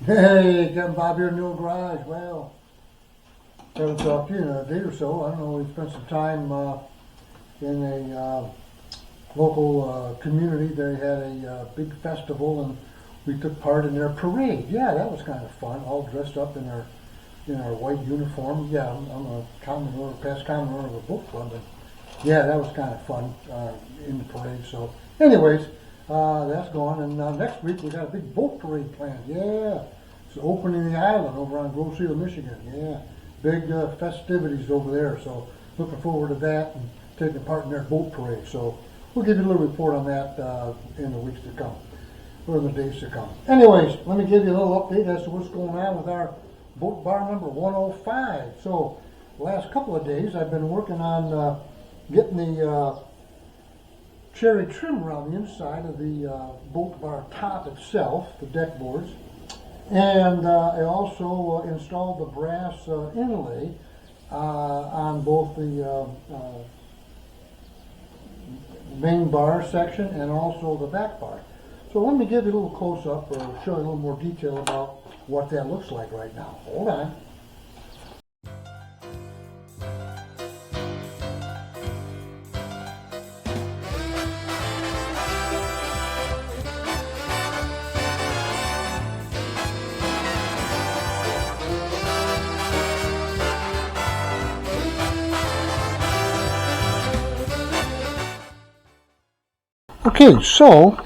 Hey, Kevin Bob here in the old garage. Well, haven't talked to you in a day or so. I don't know, we spent some time in a local community. They had a big festival and we took part in their parade. Yeah, that was kind of fun, all dressed up in our white uniform. Yeah, I'm a Commodore, past Commodore of a book club. And yeah, that was kind of fun in the parade. So anyways, that's gone. And next week we got a big boat parade planned. Yeah. It's opening the island over on Grove Seal, Michigan. Yeah. Big festivities over there. So looking forward to that and taking part in their boat parade. So we'll give you a little report on that in the weeks to come, or in the days to come. Anyways, let me give you a little update as to what's going on with our boat bar number 105. So the last couple of days I've been working on getting the cherry trim around the inside of the boat bar top itself, the deck boards. And I also installed the brass inlay on both the main bar section and also the back bar. So let me give you a little close-up or show you a little more detail about what that looks like right now. Hold on. Okay, so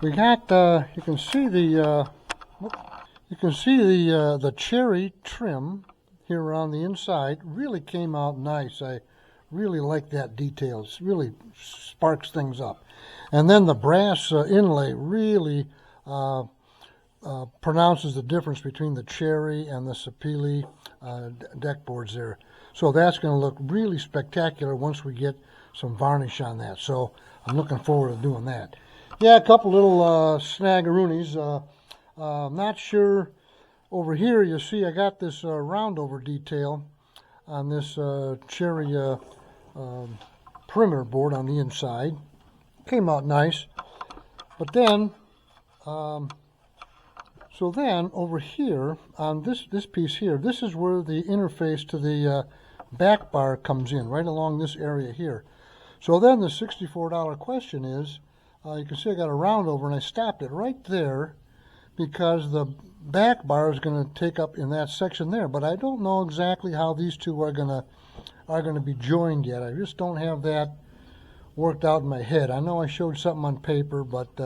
we got you can see the cherry trim here on the inside. Really came out nice. I really like that detail. It really sparks things up. And then the brass inlay really pronounces the difference between the cherry and the sapele deck boards there. So that's going to look really spectacular once we get some varnish on that. So I'm looking forward to doing that. Yeah, a couple little snagaroonies. Not sure. Over here you see I got this roundover detail on this cherry perimeter board on the inside. Came out nice. But then, so then over here on this piece here, this is where the interface to the back bar comes in, right along this area here. So then the $64 question is, you can see I got a round over and I stopped it right there because the back bar is going to take up in that section there. But I don't know exactly how these two are going to be joined yet. I just don't have that worked out in my head. I know I showed something on paper, but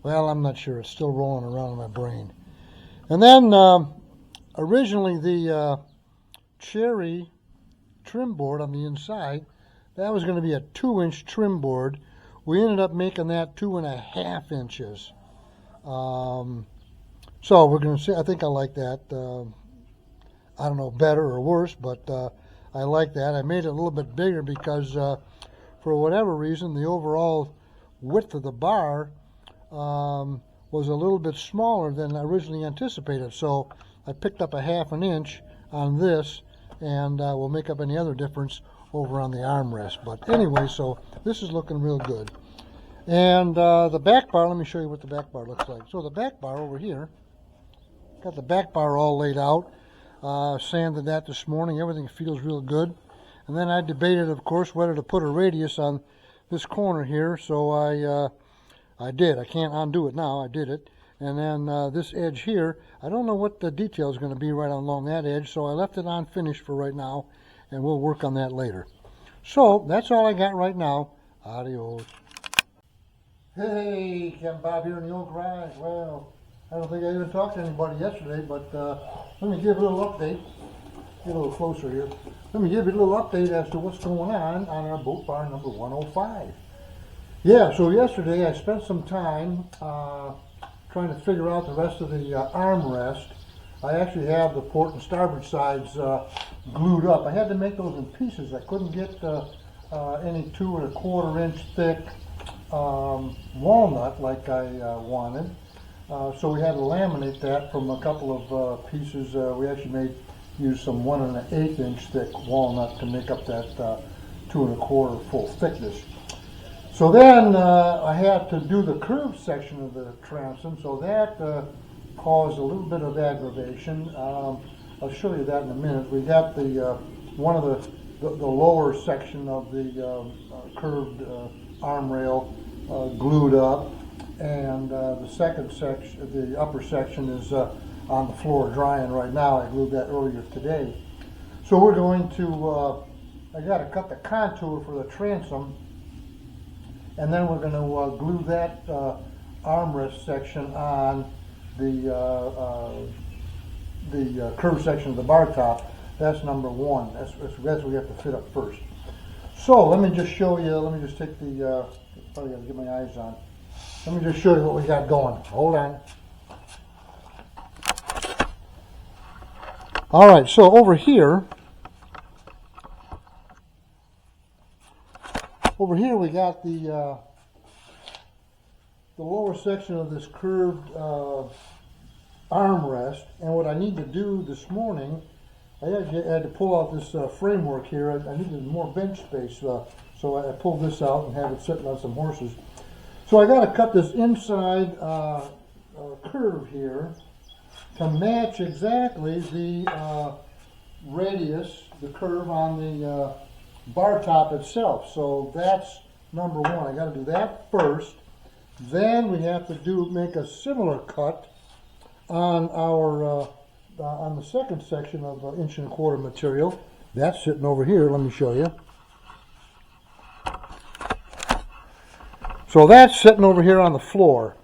well, I'm not sure. It's still rolling around in my brain. And then originally the cherry trim board on the inside, that was going to be a 2-inch trim board. We ended up making that 2.5 inches. So we're going to see. I think I like that. I don't know, better or worse, but I like that. I made it a little bit bigger because for whatever reason, the overall width of the bar was a little bit smaller than originally anticipated. So I picked up 1/2 inch on this, and we'll make up any other difference over on the armrest. But anyway, so this is looking real good. And the back bar, let me show you what the back bar looks like. So the back bar over here, got the back bar all laid out. Sanded that this morning. Everything feels real good. And then I debated, of course, whether to put a radius on this corner here. So I did. I can't undo it now. I did it. And then this edge here, I don't know what the detail is going to be right along that edge, so I left it unfinished for right now, and we'll work on that later. So that's all I got right now. Adios. Hey, Kevin Bob here in the old garage. Well, I don't think I even talked to anybody yesterday, but let me give a little update. Get a little closer here. Let me give you a little update as to what's going on our boat bar number 105. Yeah, so yesterday I spent some time trying to figure out the rest of the armrest. I actually have the port and starboard sides glued up. I had to make those in pieces. I couldn't get any 2 1/4 inch thick walnut like I wanted. So we had to laminate that from a couple of pieces. We actually used some 1 1/8 inch thick walnut to make up that 2 1/4 full thickness. So then I had to do the curved section of the transom, so that caused a little bit of aggravation. I'll show you that in a minute. We got the one of the lower section of the curved arm rail glued up, and the second section, the upper section, is on the floor drying right now. I glued that earlier today. So we're going to, I got to cut the contour for the transom, and then we're going to glue that armrest section on the curved section of the bar top. That's number one. That's what we have to fit up first. So let me just show you. Let me just take the. Probably got to get my eyes on. Let me just show you what we got going. Hold on. All right. So over here. Over here we got the lower section of this curved armrest, and what I need to do this morning, I had to pull out this framework here. I needed more bench space, so I pulled this out and have it sitting on some horses. So I got to cut this inside curve here to match exactly the radius, the curve on the bar top itself. So that's number one. I got to do that first. Then we have to make a similar cut on our on the second section of 1.25 inch material. That's sitting over here. Let me show you. So that's sitting over here on the floor.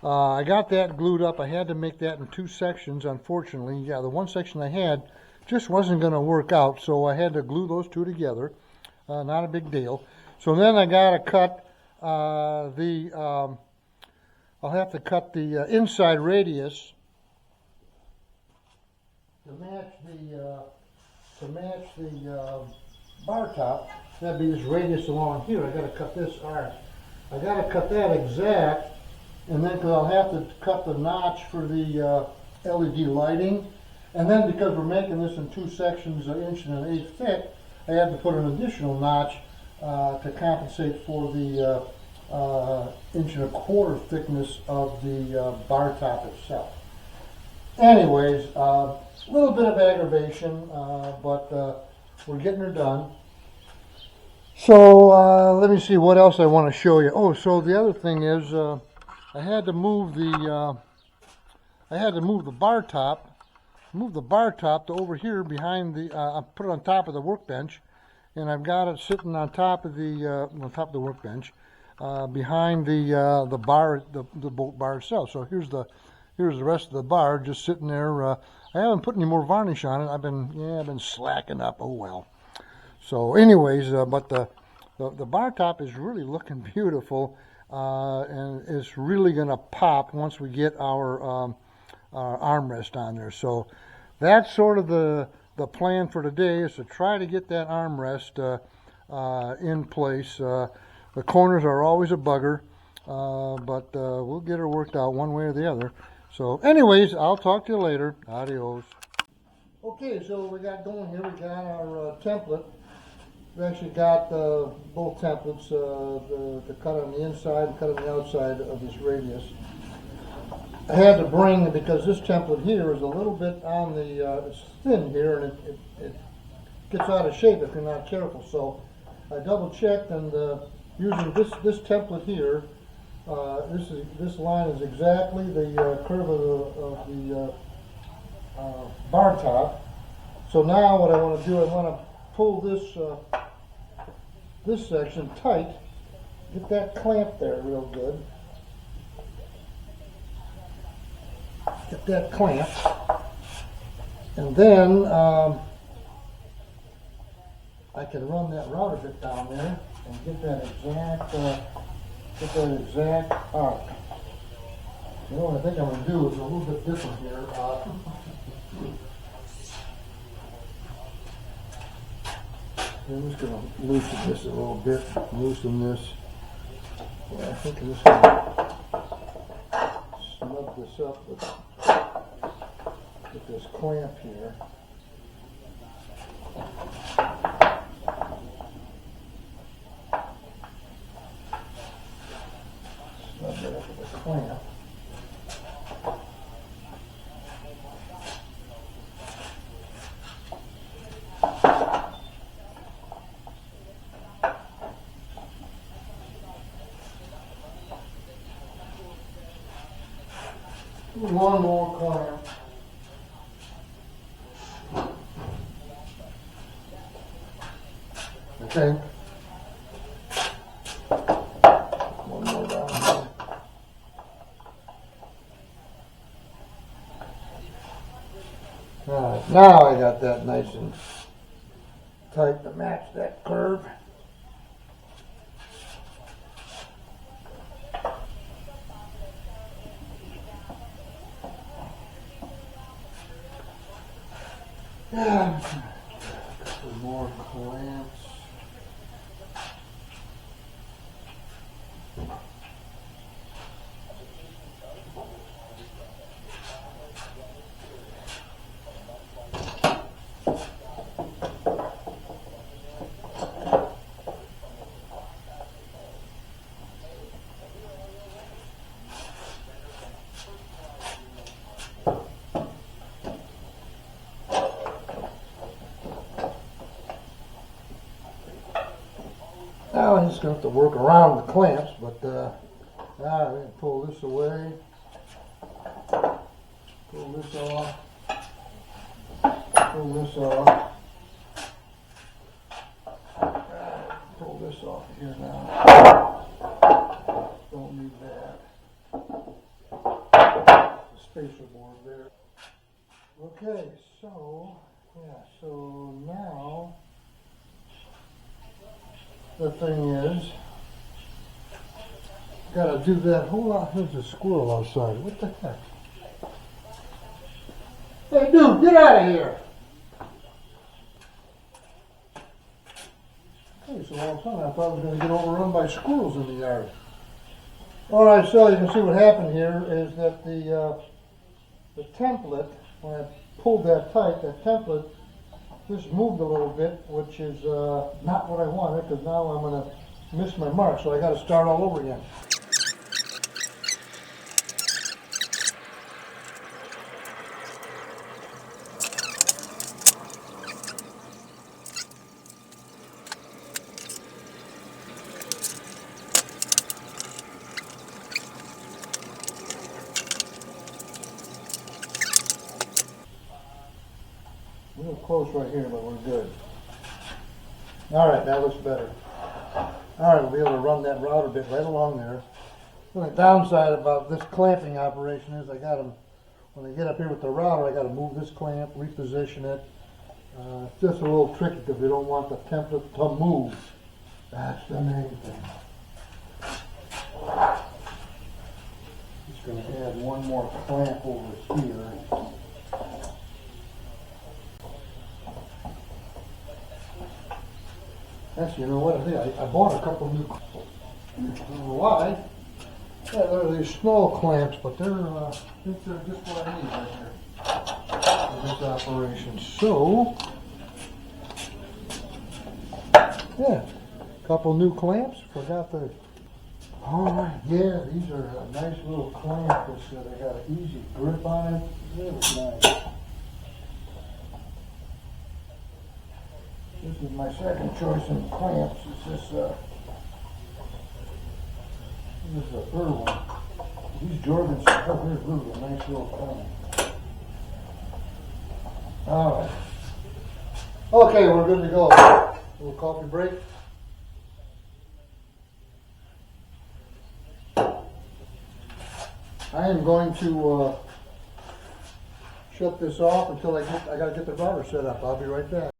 I got that glued up. I had to make that in two sections, unfortunately. Yeah, the one section I had just wasn't going to work out, so I had to glue those two together. Not a big deal. So then I got to cut I'll have to cut the inside radius to match the bar top. That'd be this radius along here. I got to cut this arc. I got to cut that exact, and then because I'll have to cut the notch for the LED lighting, and then because we're making this in two sections, 1 1/8 inch thick, I had to put an additional notch to compensate for the 1 1/4 inch thickness of the bar top itself. Anyways, a little bit of aggravation, but we're getting her done. So let me see what else I want to show you. Oh, so the other thing is I had to move the bar top. Move the bar top to over here behind the. I put it on top of the workbench, and I've got it sitting on top of the workbench, behind the bar, the bolt bar itself. So here's the rest of the bar just sitting there. I haven't put any more varnish on it. I've been slacking up. Oh well. So anyways, but the bar top is really looking beautiful, and it's really gonna pop once we get our armrest on there. So that's sort of the plan for today, is to try to get that armrest in place. The corners are always a bugger, but we'll get her worked out one way or the other. So anyways, I'll talk to you later. Adios. Okay, so we got going here. We got our template. We actually got both templates, the cut on the inside and cut on the outside of this radius. I had to bring, because this template here is a little bit on the, it's thin here, and it gets out of shape if you're not careful. So I double checked, and using this template here, this line is exactly the curve of the bar top. So now what I want to do, I want to pull this section tight, get that clamp there real good. Get that clamp, and then I can run that router bit down there and get that exact arc. You know what I think I'm going to do is a little bit different here. I'm just going to loosen this a little bit, loosen this. Yeah, I think I'm just going to snug this up with this clamp here. clamp. One more clamp. Okay. One more down here. Alright, now I got that nice and tight to match that curve. Yeah, a couple more clamps. Now I'm just going to have to work around the clamps, but now I'm pull this away, pull this off, pull this off, pull this off here now. Don't need that. Spacer board there. Okay, so so now the thing is, gotta do that. Hold on, there's a squirrel outside. What the heck? Hey, dude, get out of here! Hey, so all of a sudden I thought I was going to get overrun by squirrels in the yard. All right, so you can see what happened here is that the template, when I pulled that tight, that template just moved a little bit, which is not what I wanted, because now I'm going to miss my mark, so I got to start all over again. A little close right here, but we're good. All right, that looks better. All right, we'll be able to run that router bit right along there. The downside about this clamping operation is I got to, when I get up here with the router, I got to move this clamp, reposition it. It's just a little tricky because we don't want the template to move. That's the main thing. Just going to add one more clamp over here. Actually, you know what I did? I bought a couple new, I don't know why. Yeah, they're these small clamps, but they're just what I need right here for this operation. So, yeah, a couple new clamps. Forgot the. Oh yeah, these are a nice little clamp. They got an easy grip on it. Really nice. This is my second choice in clamps. It's this is a Irwin. These Jordans are really a nice little clamp. All right. Okay, we're good to go. A little coffee break. I am going to shut this off until I gotta get the router set up. I'll be right back.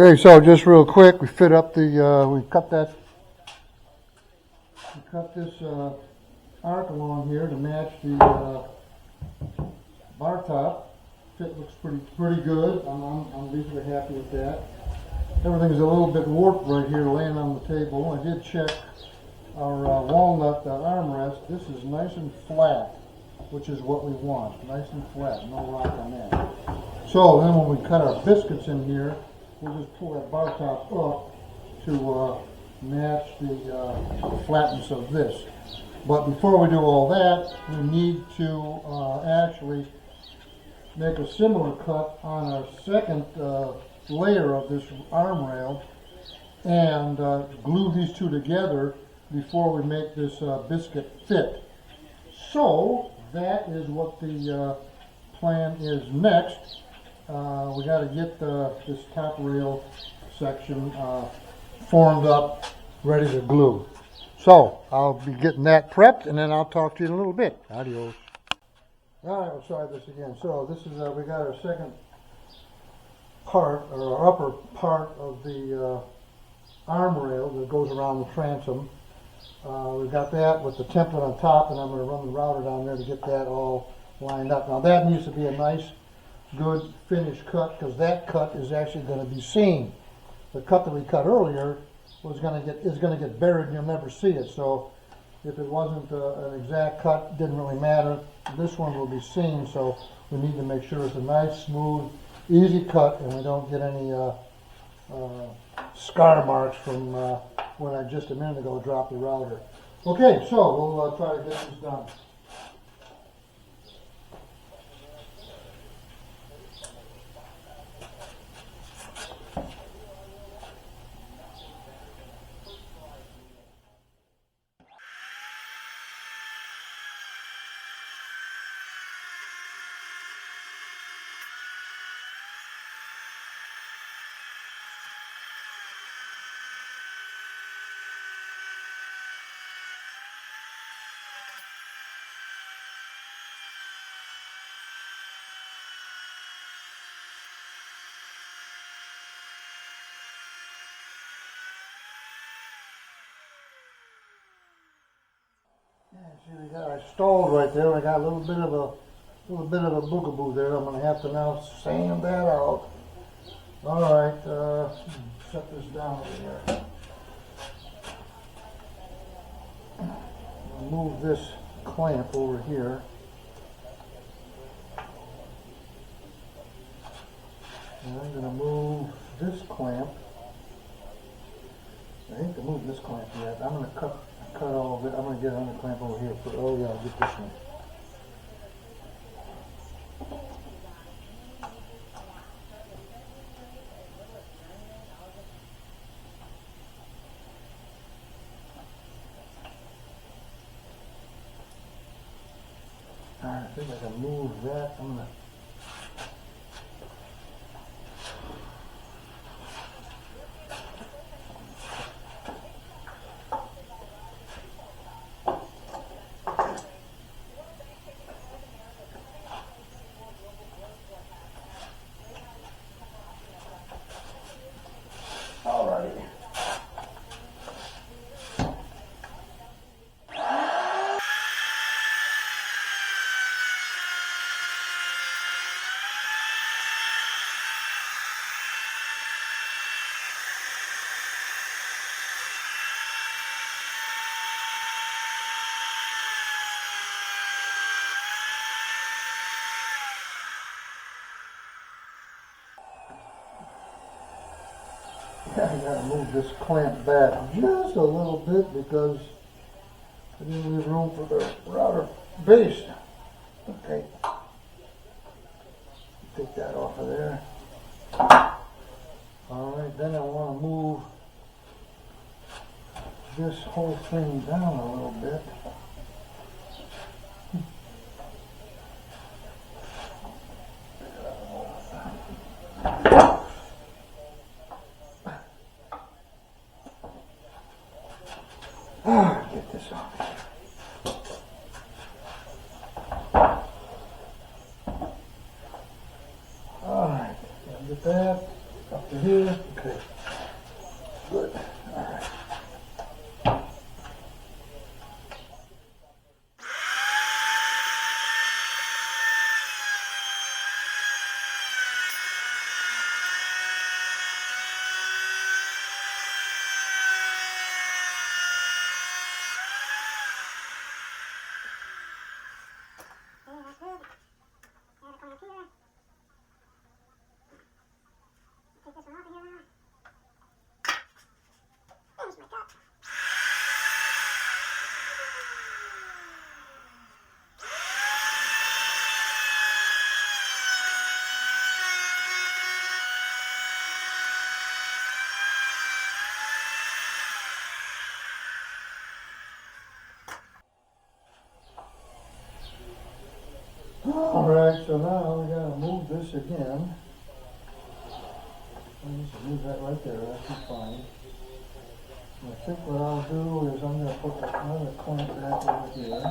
Okay, so just real quick, we fit up the, we cut this arc along here to match the bar top. Fit looks pretty good. I'm reasonably happy with that. Everything's a little bit warped right here laying on the table. I did check our walnut armrest. This is nice and flat, which is what we want. Nice and flat, no rock on that. So then when we cut our biscuits in here, we'll just pull that bar top up to match the flatness of this. But before we do all that, we need to actually make a similar cut on our second layer of this arm rail and glue these two together before we make this biscuit fit. So that is what the plan is next. We got to get this top rail section formed up, ready to glue. So I'll be getting that prepped, and then I'll talk to you in a little bit. Adios. All right, we'll try this again. So this is we got our second part, or our upper part of the arm rail that goes around the transom. We've got that with the template on top, and I'm going to run the router down there to get that all lined up. Now that needs to be a nice, good finished cut, because that cut is actually going to be seen. The cut that we cut earlier is going to get buried and you'll never see it. So if it wasn't an exact cut, it didn't really matter. This one will be seen, so we need to make sure it's a nice, smooth, easy cut, and we don't get any scar marks from when I just a minute ago dropped the router. Okay, so we'll try to get this done. Yeah, see, I stalled right there. I got a little bit of a boogaboo there. I'm going to have to now sand that out. All right, set this down over here. I'll move this clamp over here. And I'm going to move this clamp. I hate to move this clamp yet. I'm going to cut all of it. I'm going to get another clamp over here. Oh yeah, I'll get this one. Alright, I think I can move that. I'm going to I gotta move this clamp back just a little bit because I didn't leave room for the router base. Okay. Take that off of there. Alright, then I want to move this whole thing down a little bit. Get this off. Alright, get that up to here. Okay. Alright, so now we gotta move this again. I'll just leave that right there, that'll be fine. And I think what I'll do is I'm gonna put another clamp back over here.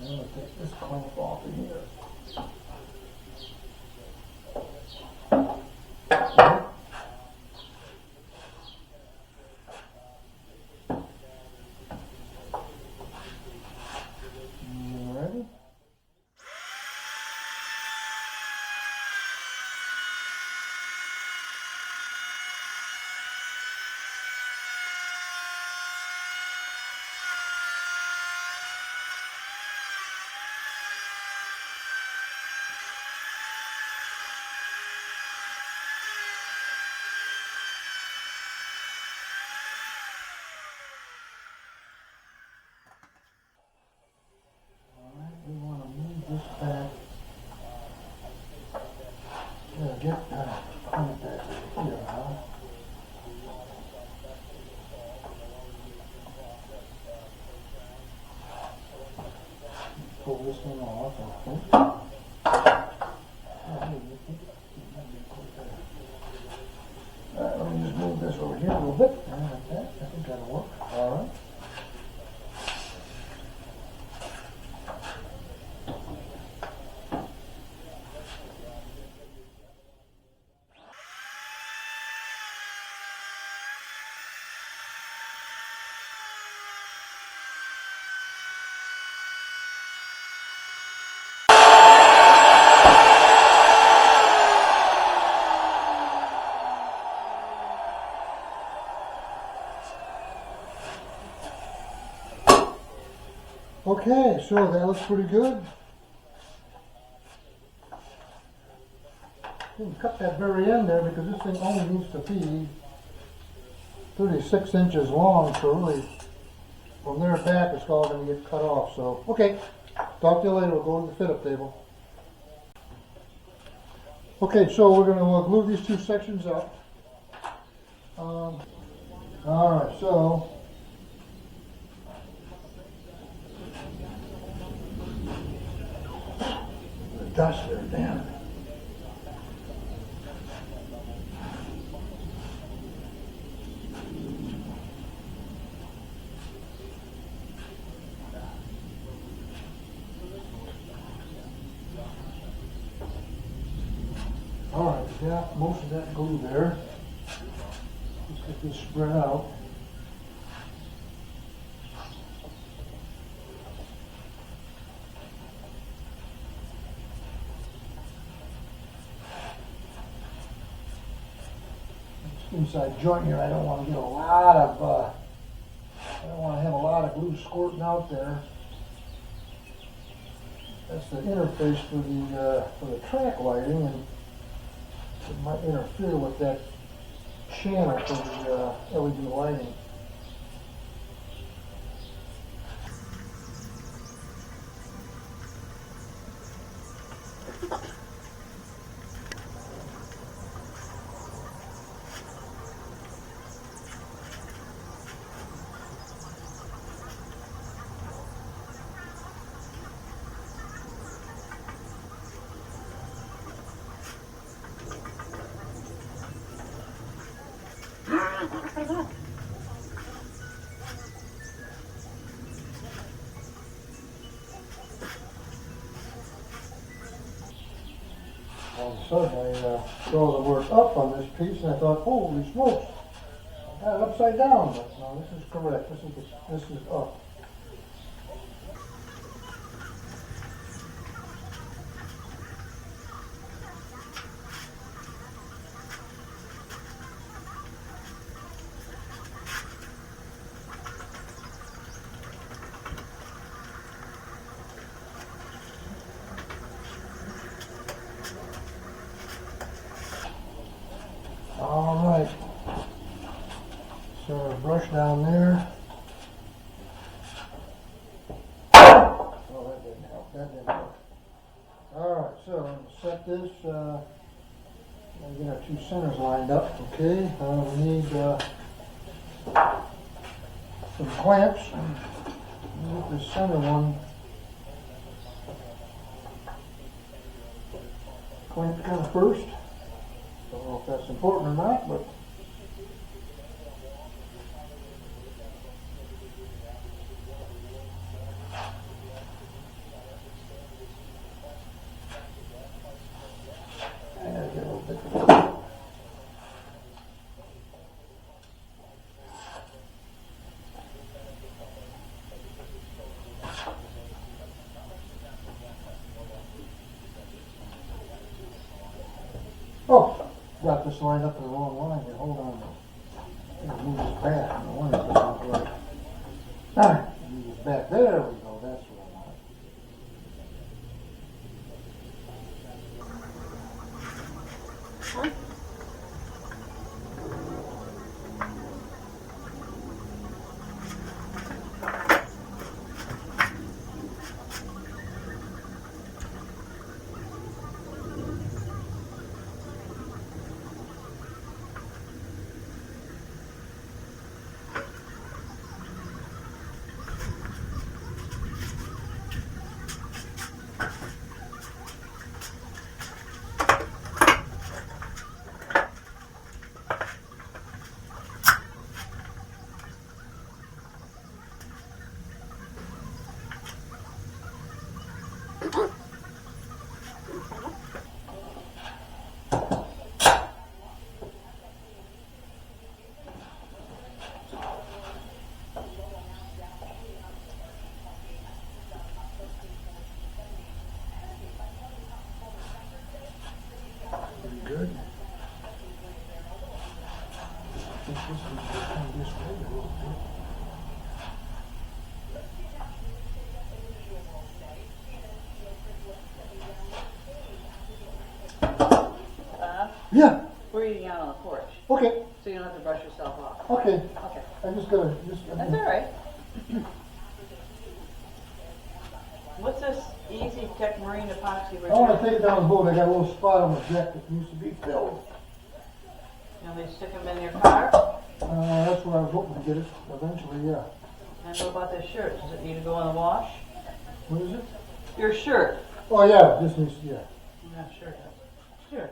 I'm gonna take this clamp off of here. You ready? We want to move this back. Get that clamp back here now. Pull this one off, I think. Alright, let me just move this over here a little bit. Like that. I think that'll work. Alright. Okay, so that looks pretty good. Didn't cut that very end there because this thing only needs to be 36 inches long, so really from there back it's all going to get cut off. So, okay, talk to you later. We'll go to the fit-up table. Okay, so we're going to glue these two sections up. Alright, so dust there, damn it. Alright, got most of that glue there. Let's get this spread out. Inside joint here, I don't want to get a lot of, I don't want to have a lot of glue squirting out there. That's the interface for the track lighting, and it might interfere with that channel for the LED lighting. All of a sudden I saw the word up on this piece and I thought, holy smokes, I got it upside down, but no, this is correct, this is up. All right, so a brush down there. Oh, that didn't help. That didn't help. All right, so I'm gonna set this Get our two centers lined up, okay? We need some clamps. Get the center one clamped kind of first. Don't know if that's important or not, but I gotta get a little bit. Oh, got this lined up in the wrong line here. Hold on. I'm gonna move this back. I want it to look right. Alright, move this back. There we go. That's what I want. Good. I think this one should come this way a little bit. Yeah. We're eating out on the porch, Okay. so you don't have to brush yourself off. Okay. Okay. I just gotta That's all right. What's this Easy Tech Marine Epoxy I want to repair? take it down the boat. I got a little spot on the deck that needs to be filled. You want me to stick them in your car? That's where I was hoping to get it eventually, yeah. And what about this shirt? Does it need to go in the wash? What is it? Your shirt. Oh, yeah, this needs, yeah. Yeah, sure. Sure.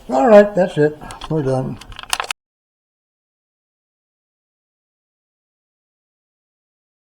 All right, that's it. We're done.